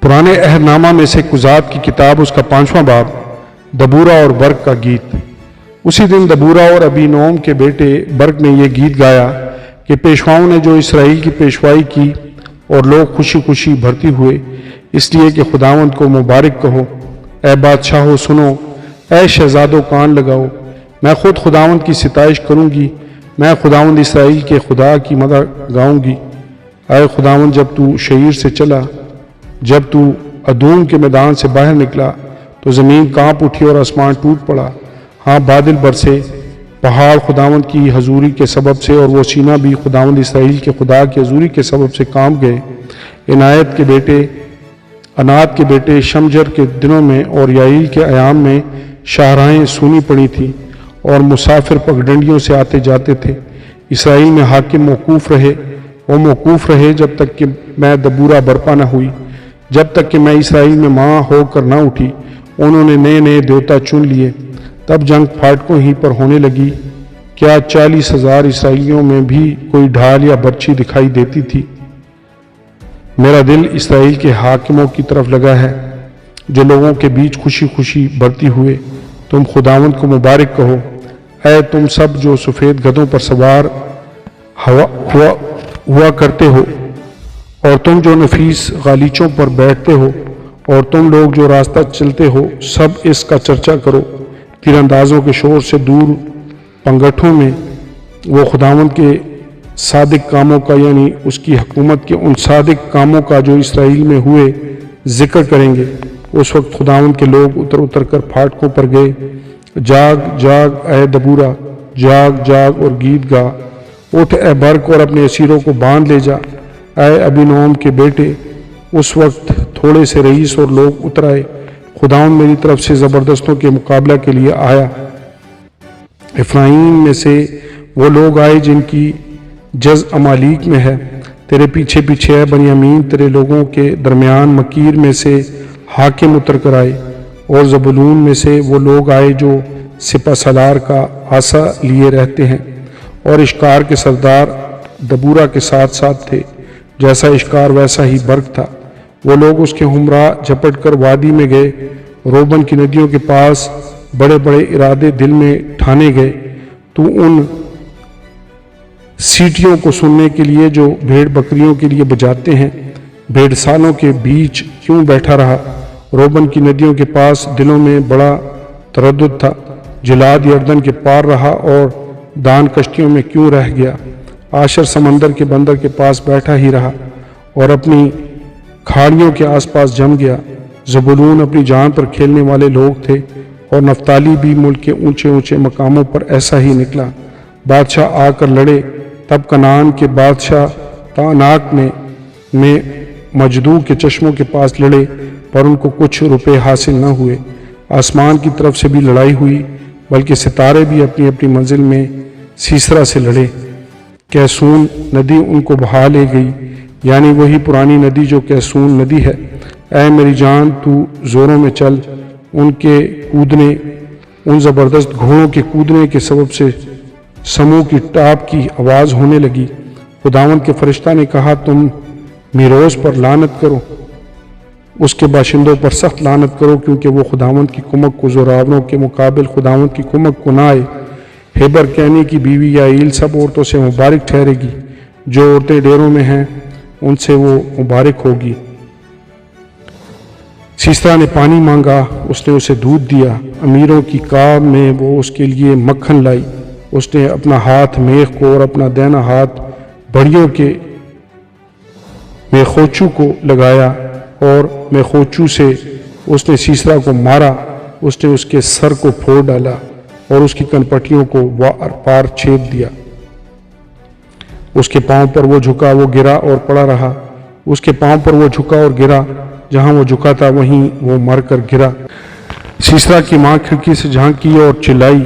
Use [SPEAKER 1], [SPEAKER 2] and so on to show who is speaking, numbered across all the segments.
[SPEAKER 1] پرانے عہد نامہ میں سے قضات کی کتاب، اس کا 5واں باب، دبورہ اور برق کا گیت۔ اسی دن دبورہ اور ابی نوم کے بیٹے برق نے یہ گیت گایا کہ پیشواؤں نے جو اسرائیل کی پیشوائی کی اور لوگ خوشی خوشی بھرتی ہوئے، اس لیے کہ خداوند کو مبارک کہو۔ اے بادشاہو سنو، اے شہزادو کان لگاؤ، میں خود خداوند کی ستائش کروں گی، میں خداوند اسرائیل کے خدا کی مدح گاؤں گی۔ اے خداوند، جب تو شعیر سے چلا، جب تو ادوم کے میدان سے باہر نکلا تو زمین کانپ اٹھی اور آسمان ٹوٹ پڑا۔ ہاں، بادل برسے، پہاڑ خداوند کی حضوری کے سبب سے، اور وہ سینہ بھی خداوند اسرائیل کے خدا کی حضوری کے سبب سے کانپ گئے۔ عناد کے بیٹے شمجر کے دنوں میں اور یعیل کے ایام میں شاہراہیں سونی پڑی تھیں اور مسافر پگڈنڈیوں سے آتے جاتے تھے۔ اسرائیل میں حاکم موقوف رہے، وہ موقوف رہے جب تک کہ میں دبورہ برپا نہ ہوئی، جب تک کہ میں اسرائیل میں ماں ہو کر نہ اٹھی۔ انہوں نے نئے نئے دیوتا چن لیے، تب جنگ پھاٹکوں ہی پر ہونے لگی۔ کیا 40,000 اسرائیلیوں میں بھی کوئی ڈھال یا برچھی دکھائی دیتی تھی؟ میرا دل اسرائیل کے حاکموں کی طرف لگا ہے، جو لوگوں کے بیچ خوشی خوشی بڑھتی ہوئے تم خداوند کو مبارک کہو۔ اے تم سب جو سفید گدھوں پر سوار ہوا کرتے ہو، اور تم جو نفیس غالیچوں پر بیٹھتے ہو، اور تم لوگ جو راستہ چلتے ہو، سب اس کا چرچا کرو۔ تیر اندازوں کے شور سے دور پنگٹھوں میں وہ خداوند کے صادق کاموں کا، یعنی اس کی حکومت کے ان صادق کاموں کا جو اسرائیل میں ہوئے، ذکر کریں گے۔ اس وقت خداوند کے لوگ اتر اتر کر پھاٹکوں پر گئے۔ جاگ جاگ اے دبورہ، جاگ جاگ اور گیت گا، اٹھ اے برق اور اپنے اسیروں کو باندھ لے جا۔ اے ابی نوم کے بیٹے، اس وقت تھوڑے سے رئیس اور لوگ اتر آئے۔ خداوند میری طرف سے زبردستوں کے مقابلہ کے لیے آیا۔ افرائیم میں سے وہ لوگ آئے جن کی جز امالیک میں ہے، تیرے پیچھے پیچھے ہے بنیامین، تیرے لوگوں کے درمیان مکیر میں سے حاکم اتر کر آئے۔ اور زبولون میں سے وہ لوگ آئے جو سپہ سالار کا عصا لیے رہتے ہیں، اور اشکار کے سردار دبورہ کے ساتھ ساتھ تھے، جیسا اشکار ویسا ہی برق تھا۔ وہ لوگ اس کے ہمراہ جھپٹ کر وادی میں گئے، روبن کی ندیوں کے پاس بڑے بڑے ارادے دل میں ٹھانے گئے۔ تو ان سیٹیوں کو سننے کے لیے جو بھیڑ بکریوں کے لیے بجاتے ہیں، بھیڑ سالوں کے بیچ کیوں بیٹھا رہا؟ روبن کی ندیوں کے پاس دلوں میں بڑا تردد تھا۔ جلاد یردن کے پار رہا اور دان کشتیوں میں کیوں رہ گیا؟ آشر سمندر کے بندر کے پاس بیٹھا ہی رہا اور اپنی کھاڑیوں کے آس پاس جم گیا۔ زبولون اپنی جان پر کھیلنے والے لوگ تھے، اور نفتالی بھی ملک کے اونچے اونچے مقاموں پر ایسا ہی نکلا۔ بادشاہ آ کر لڑے، تب کنعان کے بادشاہ تاناک میں مجدو کے چشموں کے پاس لڑے، پر ان کو کچھ روپے حاصل نہ ہوئے۔ آسمان کی طرف سے بھی لڑائی ہوئی، بلکہ ستارے بھی اپنی اپنی منزل میں سیسرا سے لڑے۔ کیسون ندی ان کو بہا لے گئی، یعنی وہی پرانی ندی جو کیسون ندی ہے۔ اے میری جان، تو زوروں میں چل، ان کے کودنے، ان زبردست گھوڑوں کے کودنے کے سبب سے سمو کی ٹاپ کی آواز ہونے لگی۔ خداوند کے فرشتہ نے کہا، تم میروز پر لعنت کرو، اس کے باشندوں پر سخت لعنت کرو، کیونکہ وہ خداوند کی کمک کو زوراوروں کے مقابل خداوند کی کمک کو نہ آئے۔ ہیبر کہنے کی بیوی یعیل سب عورتوں سے مبارک ٹھہرے گی، جو عورتیں ڈیروں میں ہیں ان سے وہ مبارک ہوگی۔ سیسرا نے پانی مانگا، اس نے اسے دودھ دیا۔ امیروں کی کام میں وہ اس کے لیے مکھن لائی۔ اس نے اپنا ہاتھ میخ کو اور اپنا دہنا ہاتھ بڑیوں کے میخوچو کو لگایا، اور میخوچو سے اس نے سیسرا کو مارا۔ اس نے اس کے سر کو پھوڑ ڈالا اور اس کی کنپٹیوں کو وار پار چھید دیا۔ اس کے پاؤں پر وہ جھکا، وہ گرا اور پڑا رہا۔ اس کے پاؤں پر وہ جھکا اور گرا، جہاں وہ جھکا تھا وہیں وہ مر کر گرا۔ سیسرا کی ماں کھڑکی سے جھانکی اور چلائی۔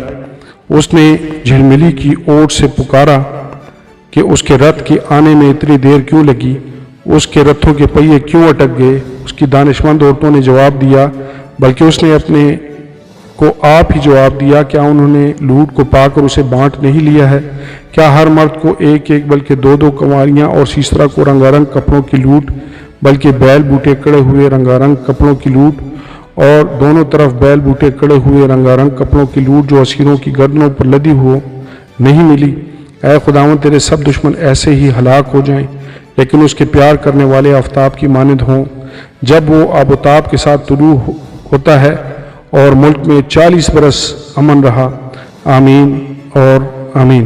[SPEAKER 1] اس نے جھلملی کی اوٹ سے پکارا کہ اس کے رتھ کے آنے میں اتنی دیر کیوں لگی؟ اس کے رتھوں کے پہیے کیوں اٹک گئے؟ اس کی دانشمند عورتوں نے جواب دیا، بلکہ اس نے اپنے کو آپ ہی جواب دیا، کیا انہوں نے لوٹ کو پا کر اسے بانٹ نہیں لیا ہے؟ کیا ہر مرد کو ایک ایک بلکہ دو دو کنواریاں اور سیسرا کو رنگا رنگ کپڑوں کی لوٹ بلکہ بیل بوٹے کڑے ہوئے رنگارنگ کپڑوں کی لوٹ، اور دونوں طرف بیل بوٹے کڑے ہوئے رنگارنگ کپڑوں کی لوٹ جو اسیروں کی گردنوں پر لدی ہو نہیں ملی۔ اے خداوند تیرے سب دشمن ایسے ہی ہلاک ہو جائیں، لیکن اس کے پیار کرنے والے آفتاب کی مانند ہوں جب وہ آب و تاب کے ساتھ طلوع ہوتا ہے۔ اور ملک میں 40 برس امن رہا۔ آمین اور آمین۔